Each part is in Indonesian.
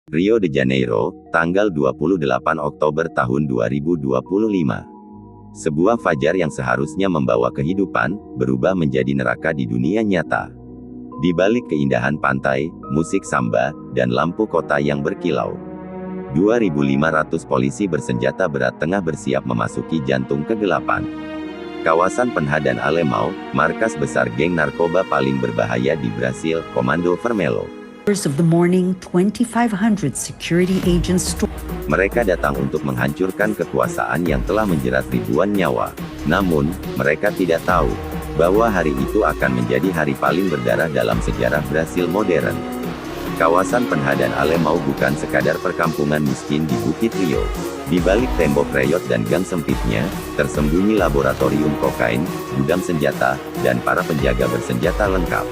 Rio de Janeiro, tanggal 28 Oktober tahun 2025. Sebuah fajar yang seharusnya membawa kehidupan, berubah menjadi neraka di dunia nyata. Di balik keindahan pantai, musik samba, dan lampu kota yang berkilau, 2.500 polisi bersenjata berat tengah bersiap memasuki jantung kegelapan. Kawasan Penha dan Alemão, markas besar geng narkoba paling berbahaya di Brasil, Comando Vermelho. Of the morning, 2,500 security agents. Mereka datang untuk menghancurkan kekuasaan yang telah menjerat ribuan nyawa. Namun, mereka tidak tahu bahwa hari itu akan menjadi hari paling berdarah dalam sejarah Brasil modern. Kawasan Penha dan Alemão bukan sekadar perkampungan miskin di Bukit Rio. Di balik tembok reyot dan gang sempitnya, tersembunyi laboratorium kokain, gudang senjata, dan para penjaga bersenjata lengkap.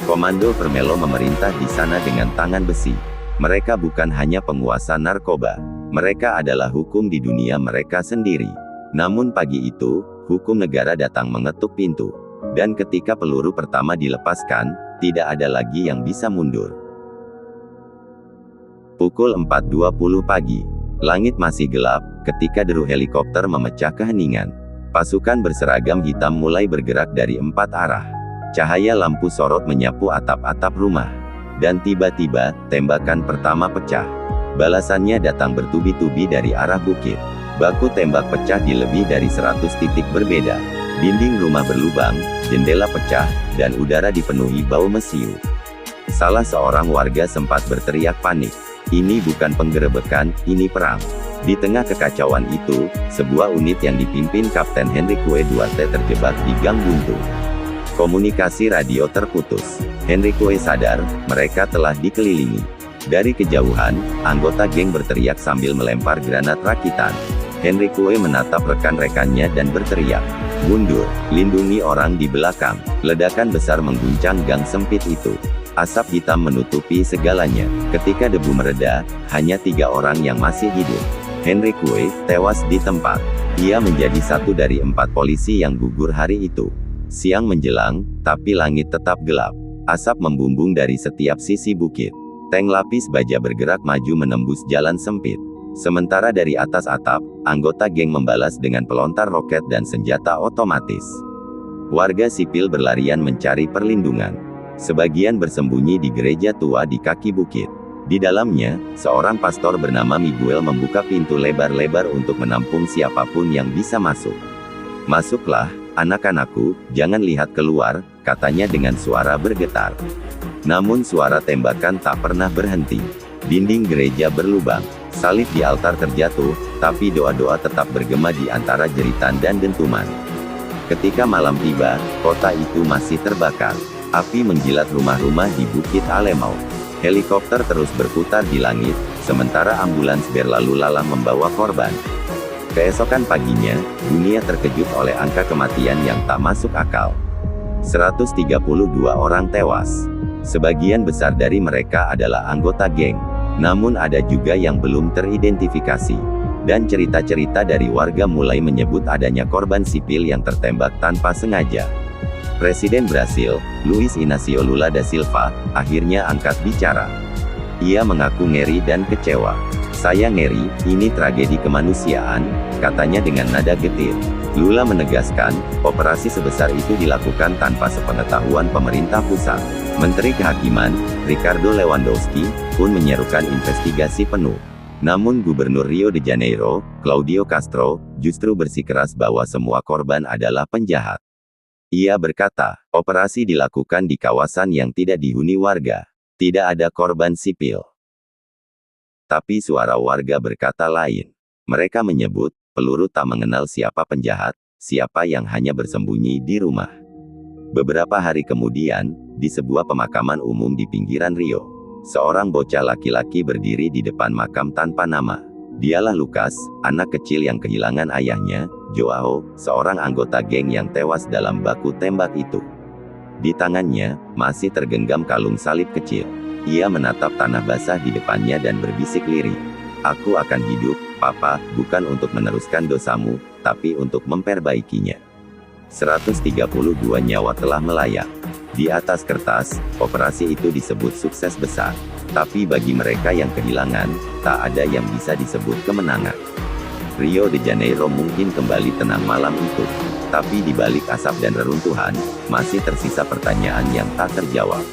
Comando Vermelho memerintah di sana dengan tangan besi. Mereka bukan hanya penguasa narkoba. Mereka adalah hukum di dunia mereka sendiri. Namun pagi itu, hukum negara datang mengetuk pintu. Dan ketika peluru pertama dilepaskan, tidak ada lagi yang bisa mundur. Pukul 4.20 pagi. Langit masih gelap, ketika deru helikopter memecah keheningan. Pasukan berseragam hitam mulai bergerak dari 4 arah. Cahaya lampu sorot menyapu atap-atap rumah. Dan tiba-tiba, tembakan pertama pecah. Balasannya datang bertubi-tubi dari arah bukit. Baku tembak pecah di lebih dari 100 titik berbeda. Dinding rumah berlubang, jendela pecah, dan udara dipenuhi bau mesiu. Salah seorang warga sempat berteriak panik. Ini bukan penggerebekan, ini perang. Di tengah kekacauan itu, sebuah unit yang dipimpin Kapten Henrique Duarte terjebak di gang buntu. Komunikasi radio terputus. Henrique sadar, mereka telah dikelilingi. Dari kejauhan, anggota geng berteriak sambil melempar granat rakitan. Henrique menatap rekan-rekannya dan berteriak, "Mundur, lindungi orang di belakang." Ledakan besar mengguncang gang sempit itu. Asap hitam menutupi segalanya. Ketika debu mereda, hanya 3 orang yang masih hidup. Henrique tewas di tempat. Ia menjadi satu dari 4 polisi yang gugur hari itu. Siang menjelang, tapi langit tetap gelap. Asap membumbung dari setiap sisi bukit. Tank lapis baja bergerak maju menembus jalan sempit. Sementara dari atas atap, anggota geng membalas dengan pelontar roket dan senjata otomatis. Warga sipil berlarian mencari perlindungan. Sebagian bersembunyi di gereja tua di kaki bukit. Di dalamnya, seorang pastor bernama Miguel membuka pintu lebar-lebar untuk menampung siapapun yang bisa masuk. "Masuklah, anak-anakku, jangan lihat keluar," katanya dengan suara bergetar. Namun suara tembakan tak pernah berhenti. Dinding gereja berlubang, salib di altar terjatuh, tapi doa-doa tetap bergema di antara jeritan dan dentuman. Ketika malam tiba, kota itu masih terbakar. Api menjilat rumah-rumah di Bukit Alemão. Helikopter terus berputar di langit, sementara ambulans berlalu lalang membawa korban. Keesokan paginya, dunia terkejut oleh angka kematian yang tak masuk akal. 132 orang tewas. Sebagian besar dari mereka adalah anggota geng. Namun ada juga yang belum teridentifikasi. Dan cerita-cerita dari warga mulai menyebut adanya korban sipil yang tertembak tanpa sengaja. Presiden Brasil, Luiz Inácio Lula da Silva, akhirnya angkat bicara. Ia mengaku ngeri dan kecewa. "Saya ngeri, ini tragedi kemanusiaan," katanya dengan nada getir. Lula menegaskan, operasi sebesar itu dilakukan tanpa sepengetahuan pemerintah pusat. Menteri Kehakiman, Ricardo Lewandowski, pun menyerukan investigasi penuh. Namun Gubernur Rio de Janeiro, Claudio Castro, justru bersikeras bahwa semua korban adalah penjahat. Ia berkata, operasi dilakukan di kawasan yang tidak dihuni warga. Tidak ada korban sipil. Tapi suara warga berkata lain. Mereka menyebut, peluru tak mengenal siapa penjahat, siapa yang hanya bersembunyi di rumah. Beberapa hari kemudian, di sebuah pemakaman umum di pinggiran Rio, seorang bocah laki-laki berdiri di depan makam tanpa nama. Dialah Lucas, anak kecil yang kehilangan ayahnya, Joao, seorang anggota geng yang tewas dalam baku tembak itu. Di tangannya, masih tergenggam kalung salib kecil. Ia menatap tanah basah di depannya dan berbisik lirih. "Aku akan hidup, Papa, bukan untuk meneruskan dosamu, tapi untuk memperbaikinya." 132 nyawa telah melayang. Di atas kertas, operasi itu disebut sukses besar. Tapi bagi mereka yang kehilangan, tak ada yang bisa disebut kemenangan. Rio de Janeiro mungkin kembali tenang malam itu. Tapi di balik asap dan reruntuhan, masih tersisa pertanyaan yang tak terjawab.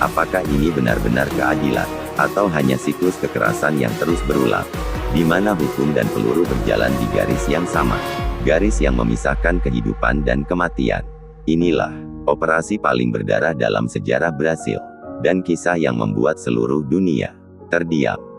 Apakah ini benar-benar keadilan? Atau hanya siklus kekerasan yang terus berulang? Di mana hukum dan peluru berjalan di garis yang sama. Garis yang memisahkan kehidupan dan kematian. Inilah operasi paling berdarah dalam sejarah Brasil. Dan kisah yang membuat seluruh dunia terdiam.